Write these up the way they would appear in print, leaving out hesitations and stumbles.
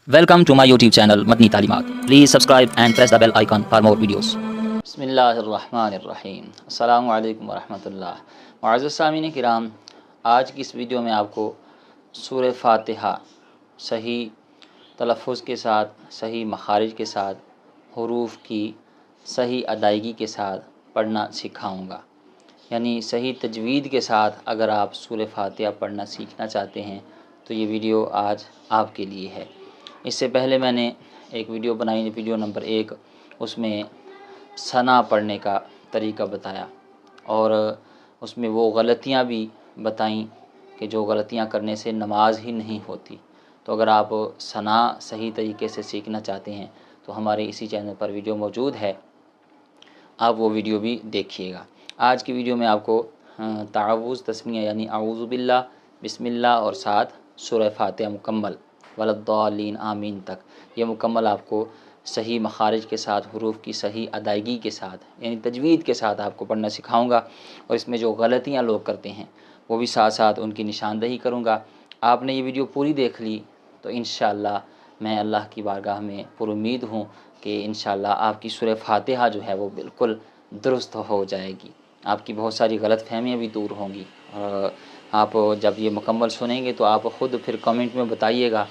Welcome to my YouTube channel Matni Talimat. Please subscribe and press the bell icon for more videos. Bismillahirrahmanirrahim. Assalamu alaikum warahmatullah. معزز سامعین کرام، آج کی اس video میں آپ کو سورہ فاتحہ صحیح تلفظ کے ساتھ، صحیح مخارج کے ساتھ، حروف کی صحیح ادائیگی کے ساتھ پڑھنا سکھاؤں گا۔ یعنی صحیح تجوید کے ساتھ اگر آپ سورہ فاتحہ پڑھنا سیکھنا چاہتے ہیں تو یہ ویڈیو آج آپ کے لیے ہے۔ اس سے پہلے میں نے ایک ویڈیو بنائی، ویڈیو نمبر 1، اس میں ثنا پڑھنے کا طریقہ بتایا اور اس میں وہ غلطیاں بھی بتائیں کہ جو غلطیاں کرنے سے نماز ہی نہیں ہوتی۔ تو اگر آپ ثنا صحیح طریقے سے سیکھنا چاہتے ہیں تو ہمارے اسی چینل پر ویڈیو موجود ہے، آپ وہ ویڈیو بھی دیکھیے گا۔ آج کی ویڈیو میں آپ کو تعوذ تسمیہ یعنی اعوذ باللہ، بسم اللہ اور ساتھ سورہ فاتحہ مکمل وللضالین آمین تک، یہ مکمل آپ کو صحیح مخارج کے ساتھ، حروف کی صحیح ادائیگی کے ساتھ یعنی تجوید کے ساتھ آپ کو پڑھنا سکھاؤں گا، اور اس میں جو غلطیاں لوگ کرتے ہیں وہ بھی ساتھ ساتھ ان کی نشاندہی کروں گا۔ آپ نے یہ ویڈیو پوری دیکھ لی تو انشاءاللہ میں اللہ کی بارگاہ میں پر امید ہوں کہ انشاءاللہ آپ کی سورہ فاتحہ جو ہے وہ بالکل درست ہو جائے گی، آپ کی بہت ساری غلط فہمیاں بھی دور ہوں گی۔ آپ جب یہ مکمل سنیں گے تو آپ خود پھر کمنٹ میں بتائیے گا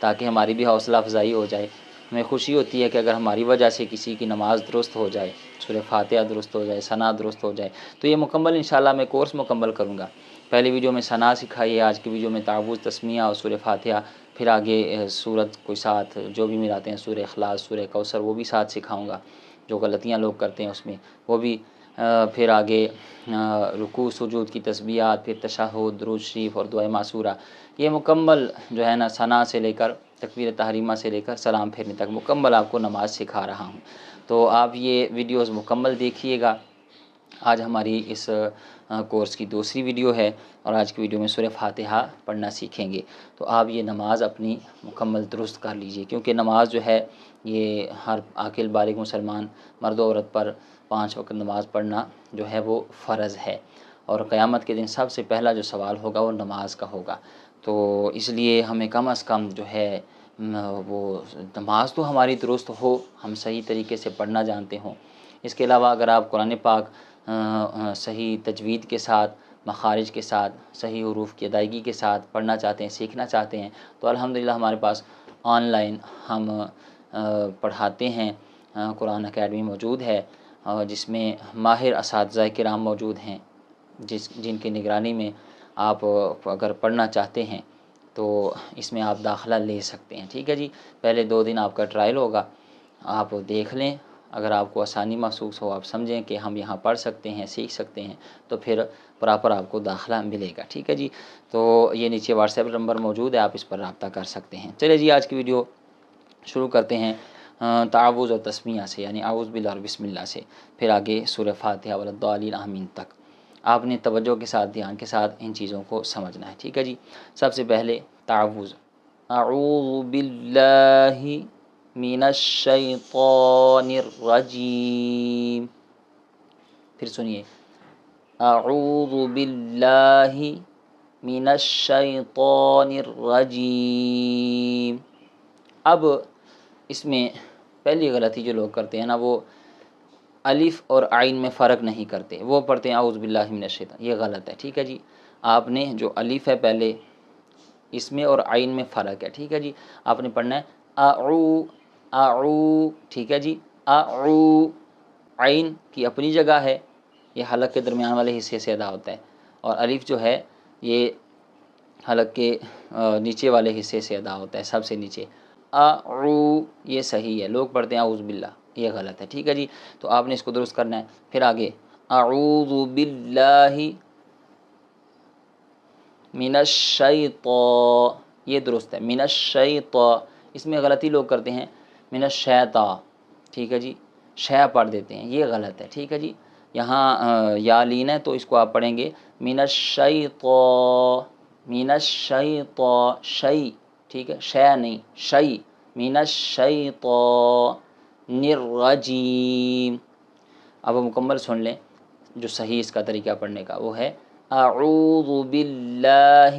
تاکہ ہماری بھی حوصلہ افزائی ہو جائے۔ ہمیں خوشی ہوتی ہے کہ اگر ہماری وجہ سے کسی کی نماز درست ہو جائے، سورہ فاتحہ درست ہو جائے، ثنا درست ہو جائے، تو یہ مکمل انشاءاللہ میں کورس مکمل کروں گا۔ پہلی ویڈیو میں ثنا سکھائی ہے، آج کی ویڈیو میں تعوذ تسمیہ اور سورہ فاتحہ، پھر آگے سورت کوئی ساتھ جو بھی ملاتے ہیں، سورہ اخلاص، سورہ کوثر، وہ بھی ساتھ سکھاؤں گا۔ جو غلطیاں لوگ کرتے ہیں اس میں وہ بھی، پھر آگے رکوع سجود کی تسبیحات، پھر تشہد، درود شریف اور دعائے معصورہ، یہ مکمل جو ہے نا ثنا سے لے کر تکبیر تحریمہ سے لے کر سلام پھیرنے تک مکمل آپ کو نماز سکھا رہا ہوں۔ تو آپ یہ ویڈیوز مکمل دیکھیے گا۔ آج ہماری اس کورس کی دوسری ویڈیو ہے اور آج کی ویڈیو میں سورہ فاتحہ پڑھنا سیکھیں گے، تو آپ یہ نماز اپنی مکمل درست کر لیجئے، کیونکہ نماز جو ہے یہ ہر عاقل بالغ مسلمان مرد و عورت پر 5 وقت نماز پڑھنا جو ہے وہ فرض ہے، اور قیامت کے دن سب سے پہلا جو سوال ہوگا وہ نماز کا ہوگا۔ تو اس لیے ہمیں کم از کم جو ہے وہ نماز تو ہماری درست ہو، ہم صحیح طریقے سے پڑھنا جانتے ہوں۔ اس کے علاوہ اگر آپ قرآن پاک صحیح تجوید کے ساتھ، مخارج کے ساتھ، صحیح حروف کی ادائیگی کے ساتھ پڑھنا چاہتے ہیں، سیکھنا چاہتے ہیں، تو الحمدللہ ہمارے پاس آن لائن ہم پڑھاتے ہیں۔ قرآن اکیڈمی موجود ہے جس میں ماہر اساتذہ کرام موجود ہیں، جن کی نگرانی میں آپ اگر پڑھنا چاہتے ہیں تو اس میں آپ داخلہ لے سکتے ہیں۔ ٹھیک ہے جی، پہلے 2 دن آپ کا ٹرائل ہوگا، آپ دیکھ لیں، اگر آپ کو آسانی محسوس ہو، آپ سمجھیں کہ ہم یہاں پڑھ سکتے ہیں، سیکھ سکتے ہیں، تو پھر پراپر آپ کو داخلہ ملے گا۔ ٹھیک ہے جی، تو یہ نیچے واٹس ایپ نمبر موجود ہے، آپ اس پر رابطہ کر سکتے ہیں۔ چلے جی، آج کی ویڈیو شروع کرتے ہیں تعوذ اور تسمیہ سے، یعنی اعوذ باللہ اور بسم اللہ سے، پھر آگے سورہ فاتحہ وللضالین آمین تک۔ آپ نے توجہ کے ساتھ، دھیان کے ساتھ ان چیزوں کو سمجھنا ہے۔ ٹھیک ہے جی، سب سے پہلے تعوذ، اعوذ باللہ من الشیطان الرجیم، پھر سنیے، اعوذ باللہ من الشیطان الرجیم۔ اب اس میں پہلی غلطی جو لوگ کرتے ہیں نا، وہ الف اور عین میں فرق نہیں کرتے، وہ پڑھتے ہیں اعوذ باللہ من الشیطان، یہ غلط ہے۔ ٹھیک ہے جی، آپ نے جو الف ہے پہلے، اس میں اور عین میں فرق ہے۔ ٹھیک ہے جی، آپ نے پڑھنا ہے اعو اعو، ٹھیک ہے جی، اعو، عین کی اپنی جگہ ہے، یہ حلق کے درمیان والے حصے سے ادا ہوتا ہے، اور الف جو ہے یہ حلق کے نیچے والے حصے سے ادا ہوتا ہے، سب سے نیچے۔ اعو یہ صحیح ہے، لوگ پڑھتے ہیں اعوذ باللہ، یہ غلط ہے۔ ٹھیک ہے جی، تو آپ نے اس کو درست کرنا ہے۔ پھر آگے اعوذ باللہ من الشیطان، یہ درست ہے، من الشیطان، اس میں غلطی لوگ کرتے ہیں من الشیطان، ٹھیک ہے جی، شے پڑھ دیتے ہیں، یہ غلط ہے۔ ٹھیک ہے جی، یہاں یا لین ہے تو اس کو آپ پڑھیں گے من الشیطان، من الشیطان، شی، ٹھیک ہے، شے نہیں، شی، من الشیطان الرجیم۔ اب مکمل سن لیں، جو صحیح اس کا طریقہ پڑھنے کا وہ ہے اعوذ باللہ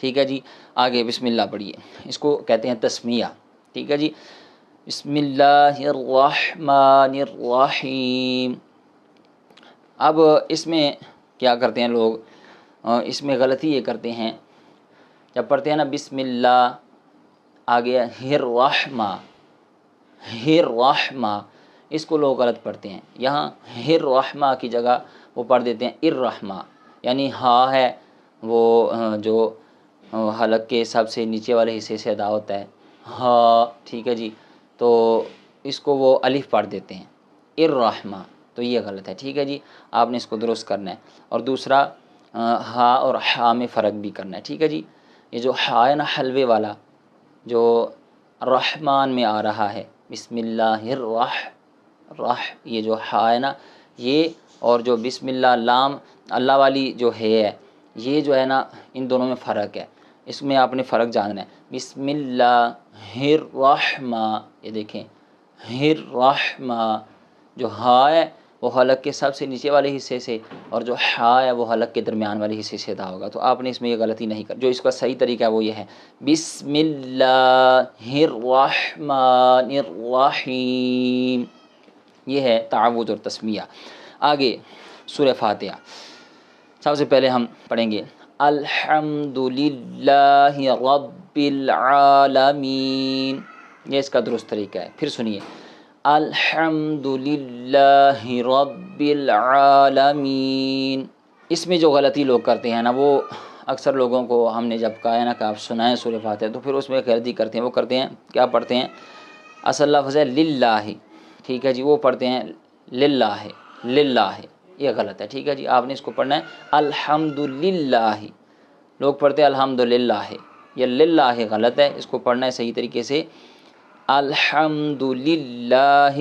ٹھیک ہے جی، آگے بسم اللہ پڑھیے، اس کو کہتے ہیں تسمیہ۔ ٹھیک ہے جی، بسم اللہ الرحمن الرحیم۔ اب اس میں کیا کرتے ہیں لوگ، اس میں غلطی یہ کرتے ہیں، جب پڑھتے ہیں نا بسم اللہ، آگے الرحمہ، الرحمہ، اس کو لوگ غلط پڑھتے ہیں۔ یہاں الرحمہ کی جگہ وہ پڑھ دیتے ہیں الرحمہ، یعنی ہا ہے وہ جو حلق کے سب سے نیچے والے حصے سے ادا ہوتا ہے، ہا، ٹھیک ہے جی، تو اس کو وہ الف پڑھ دیتے ہیں الرحمہ، تو یہ غلط ہے۔ ٹھیک ہے جی، آپ نے اس کو درست کرنا ہے۔ اور دوسرا ہا اور ہا میں فرق بھی کرنا ہے۔ ٹھیک ہے جی، یہ جو ہا ہے نا حلوے والا، جو رحمان میں آ رہا ہے، بسم اللہ یہ جو ہا ہے نا یہ، اور جو بسم اللہ لام اللہ والی جو ہے یہ جو ہے نا ان دونوں میں فرق ہے، اس میں آپ نے فرق جاننا ہے۔ بسم اللہ الرحمہ، یہ دیکھیں الرحمہ، جو ہا ہے وہ حلق کے سب سے نیچے والے حصے سے، اور جو ہا ہے وہ حلق کے درمیان والے حصے سے ادا ہوگا، تو آپ نے اس میں یہ غلطی نہیں کر، جو اس کا صحیح طریقہ ہے وہ یہ ہے بسم اللہ الرحمن الرحیم، یہ ہے تعوذ اور تسمیہ۔ آگے سورہ فاتحہ، سب سے پہلے ہم پڑھیں گے الحمد للہ رب العالمین، یہ اس کا درست طریقہ ہے۔ پھر سنیے الحمد للہ رب العالمین۔ اس میں جو غلطی لوگ کرتے ہیں نا، وہ اکثر لوگوں کو ہم نے جب کہا ہے نا کہ آپ سنائیں سورہ فاتحہ، تو پھر اس میں غلطی کرتے ہیں، وہ کرتے ہیں کیا پڑھتے ہیں، اصل لفظ ہے للہ، ٹھیک ہے جی، وہ پڑھتے ہیں للہ، للہ، یہ غلط ہے۔ ٹھیک ہے جی، آپ نے اس کو پڑھنا ہے الحمد للہ، لوگ پڑھتے ہیں الحمد للہ، یہ للہ غلط ہے، اس کو پڑھنا ہے صحیح طریقے سے الحمد للہ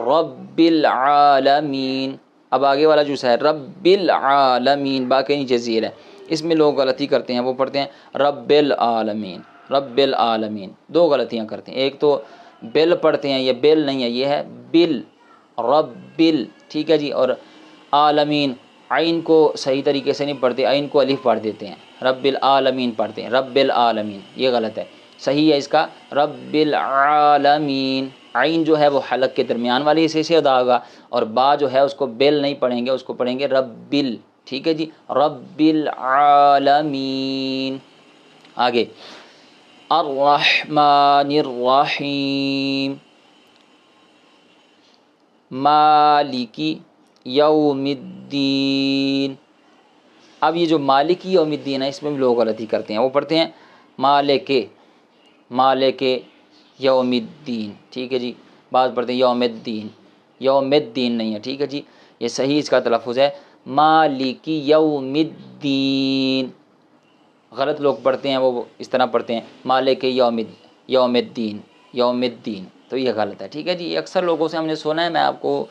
رب العالمین۔ اب آگے والا جو ہے رب العالمین، باقی نیچے زیر ہے، اس میں لوگ غلطی کرتے ہیں، وہ پڑھتے ہیں رب العالمین، رب العالمین، دو غلطیاں کرتے ہیں، ایک تو بل پڑھتے ہیں، یہ بل نہیں ہے، یہ ہے بل، رب بل، ٹھیک ہے جی، اور عالمین، عین کو صحیح طریقے سے نہیں پڑھتے، عین کو الف پڑھ دیتے ہیں، رب العالمین پڑھتے ہیں، رب العالمین، یہ غلط ہے۔ صحیح ہے اس کا رب العالمین، عین جو ہے وہ حلق کے درمیان والے حصے سے ادا ہوگا، اور با جو ہے اس کو بل نہیں پڑھیں گے، اس کو پڑھیں گے رب ال، ٹھیک ہے جی، رب العالمین۔ آگے الرحمن الرحیم، مالکی یوم الدین۔ اب یہ جو مالکی یوم الدین ہے، اس میں بھی لوگ غلطی کرتے ہیں، وہ پڑھتے ہیں مالک یوم الدین، ٹھیک ہے جی، بعض پڑھتے ہیں یوم الدین، یوم الدین نہیں ہے، ٹھیک ہے جی، یہ صحیح اس کا تلفظ ہے مالکی یوم الدین۔ غلط لوگ پڑھتے ہیں، وہ اس طرح پڑھتے ہیں مالک یوم الدین، یوم الدین، تو یہ غلط ہے۔ ٹھیک ہے جی، یہ اکثر لوگوں سے ہم نے سنا ہے، میں آپ کو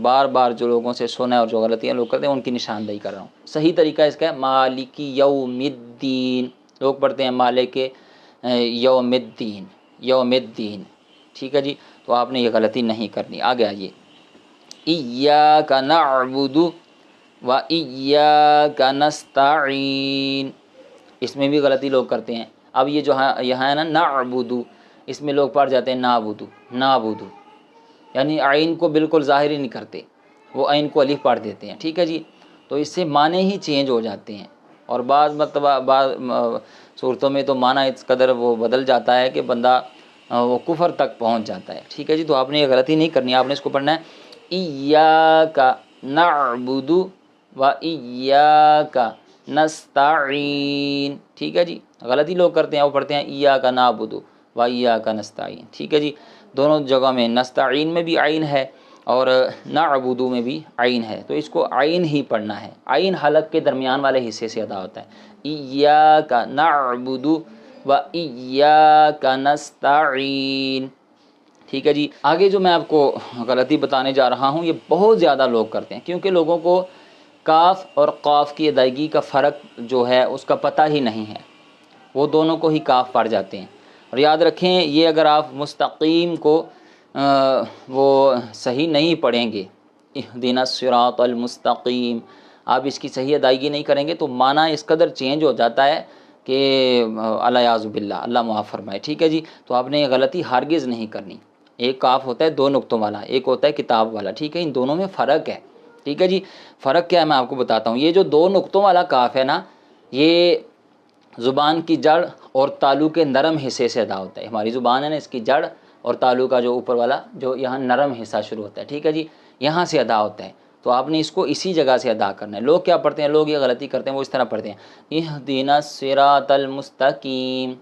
بار بار جو لوگوں سے سنا ہے اور جو غلطیاں لوگ کرتے ہیں ان کی نشاندہی کر رہا ہوں۔ صحیح طریقہ اس کا ہے مالکی یوم الدین، لوگ پڑھتے ہیں مالک یوم الدین، یوم الدین، ٹھیک ہے جی، تو آپ نے یہ غلطی نہیں کرنی۔ آگے آئیے ایاک نعبد و ایاک نستعین، اس میں بھی غلطی لوگ کرتے ہیں۔ اب یہ جو یہاں ہے نا نعبد، اس میں لوگ پڑھ جاتے ہیں نعبد، نعبد، یعنی عین کو بالکل ظاہر ہی نہیں کرتے، وہ عین کو الف پڑھ دیتے ہیں، ٹھیک ہے جی، تو اس سے معنی ہی چینج ہو جاتے ہیں، اور بعض صورتوں میں تو معنی اس قدر وہ بدل جاتا ہے کہ بندہ وہ کفر تک پہنچ جاتا ہے۔ ٹھیک ہے جی، تو آپ نے یہ غلطی نہیں کرنی، آپ نے اس کو پڑھنا ہے ایاک نعبد و ایاک نستعین، ٹھیک ہے جی، غلطی لوگ کرتے ہیں، وہ پڑھتے ہیں ایاک نعبد و ایاک نستعین، ٹھیک ہے جی، دونوں جگہ میں نستعین میں بھی عین ہے اور نعبد میں بھی عین ہے، تو اس کو عین ہی پڑھنا ہے، عین حلق کے درمیان والے حصے سے ادا ہوتا ہے، ایاک نعبد و ایاک نستعین، ٹھیک ہے جی۔ آگے جو میں آپ کو غلطی بتانے جا رہا ہوں، یہ بہت زیادہ لوگ کرتے ہیں، کیونکہ لوگوں کو کاف اور قاف کی ادائیگی کا فرق جو ہے اس کا پتہ ہی نہیں ہے، وہ دونوں کو ہی کاف پڑھ جاتے ہیں، اور یاد رکھیں یہ اگر آپ مستقیم کو وہ صحیح نہیں پڑھیں گے، اہدنا الصراط المستقیم، آپ اس کی صحیح ادائیگی نہیں کریں گے تو معنی اس قدر چینج ہو جاتا ہے کہ الیاذ باللہ، اللہ معاف فرمائے، ٹھیک ہے جی۔ تو آپ نے یہ غلطی ہرگز نہیں کرنی۔ ایک کاف ہوتا ہے 2 نقطوں والا، ایک ہوتا ہے کتاب والا، ٹھیک ہے، ان دونوں میں فرق ہے، ٹھیک ہے جی۔ فرق کیا ہے میں آپ کو بتاتا ہوں۔ یہ جو 2 نقطوں والا کاف ہے نا، یہ زبان کی جڑ اور تالو کے نرم حصے سے ادا ہوتا ہے۔ ہماری زبان ہے نا، اس کی جڑ اور تالو کا جو اوپر والا جو یہاں نرم حصہ شروع ہوتا ہے، ٹھیک ہے جی، یہاں سے ادا ہوتا ہے۔ تو آپ نے اس کو اسی جگہ سے ادا کرنا ہے۔ لوگ کیا پڑھتے ہیں، لوگ یہ غلطی کرتے ہیں، وہ اس طرح پڑھتے ہیں اہدنا الصراط المستقیم،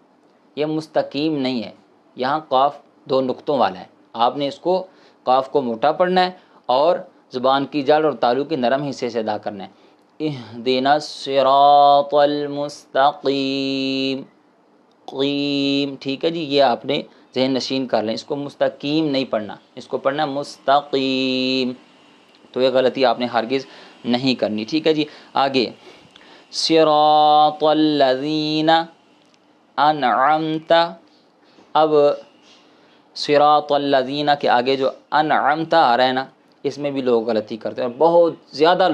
یہ مستقیم نہیں ہے، یہاں قاف 2 نقطوں والا ہے۔ آپ نے اس کو قاف کو موٹا پڑھنا ہے اور زبان کی جڑ اور تالو کے نرم حصے سے ادا کرنا ہے۔ اہدنا الصراط المستقیم، قیم، ٹھیک ہے جی، یہ آپ نے ذہن نشین کر لیں، اس کو مستقیم نہیں پڑھنا، اس کو پڑھنا مستقیم۔ تو یہ غلطی آپ نے ہرگز نہیں کرنی، ٹھیک ہے جی۔ آگے صراط الذین انعمت، اب صراط الذین کے آگے جو انعمت آ رہا ہے نا، اس میں بھی لوگ غلطی کرتے ہیں، بہت زیادہ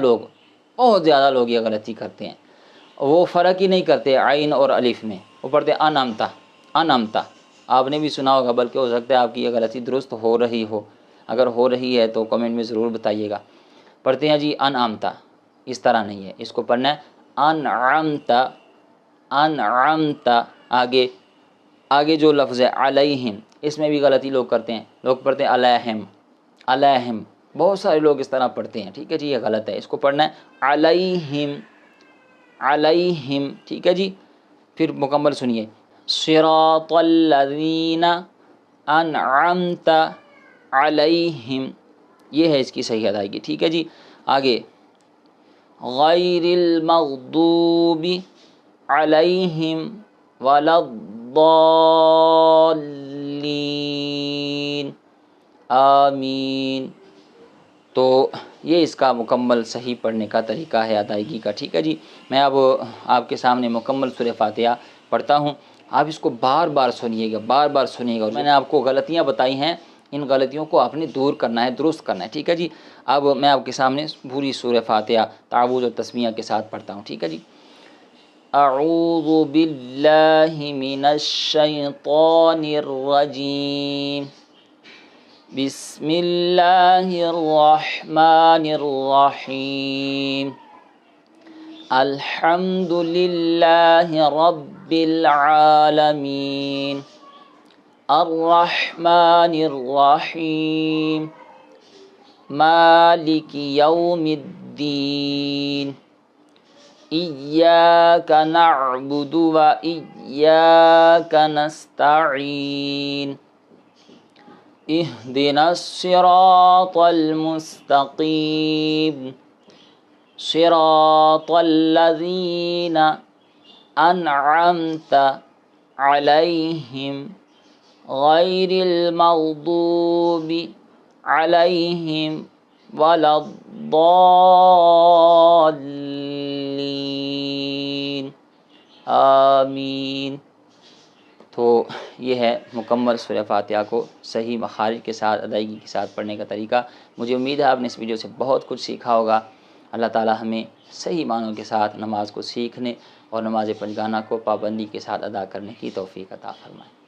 لوگ یہ غلطی کرتے ہیں۔ وہ فرق ہی نہیں کرتے عین اور الف میں، وہ پڑھتے انعمت، انعمت۔ آپ نے بھی سنا ہوگا، بلکہ ہو سکتا ہے آپ کی یہ غلطی درست ہو رہی ہو، اگر ہو رہی ہے تو کمنٹ میں ضرور بتائیے گا۔ پڑھتے ہیں جی انعمت، اس طرح نہیں ہے، اس کو پڑھنا ہے انعمت، انعمت۔ آگے جو لفظ ہے علیہم، اس میں بھی غلطی لوگ کرتے ہیں، لوگ پڑھتے ہیں علیہم، علیہم، بہت سارے لوگ اس طرح پڑھتے ہیں، ٹھیک ہے جی، یہ غلط ہے، اس کو پڑھنا ہے علیہم، علیہم، ٹھیک ہے جی۔ پھر مکمل سنیے، صراط الذین انعمت علیہم، یہ ہے اس کی صحیح ادائیگی، ٹھیک ہے جی۔ آگے غیر المغضوب علیہم ولا الضالین، آمین۔ تو یہ اس کا مکمل صحیح پڑھنے کا طریقہ ہے ادائیگی کا، ٹھیک ہے جی۔ میں اب آپ کے سامنے مکمل سورہ فاتحہ پڑھتا ہوں، آپ اس کو بار بار سنیے گا، بار بار سنیے گا۔ میں نے آپ کو غلطیاں بتائی ہیں، ان غلطیوں کو آپ نے دور کرنا ہے، درست کرنا ہے، ٹھیک ہے جی۔ اب میں آپ کے سامنے پوری سورہ فاتحہ تعوذ و تسمیہ کے ساتھ پڑھتا ہوں، ٹھیک ہے جی۔ اعوذ باللہ من الشیطان الرجیم، بسم اللہ الرحمن الرحیم، الحمد للہ رب العالمین، الرحمن الرحیم، مالک یوم الدین، ایاک نعبد و ایاک نستعین، اہدنا الصراط المستقیم، صراط الذین انعمت علیہم غیر المغضوب علیہم ولا الضالین، آمین۔ تو یہ ہے مکمل سورہ فاتحہ کو صحیح مخارج کے ساتھ ادائیگی کے ساتھ پڑھنے کا طریقہ۔ مجھے امید ہے آپ نے اس ویڈیو سے بہت کچھ سیکھا ہوگا۔ اللہ تعالی ہمیں صحیح معنوں کے ساتھ نماز کو سیکھنے اور نماز پنجگانہ کو پابندی کے ساتھ ادا کرنے کی توفیق عطا فرمائے۔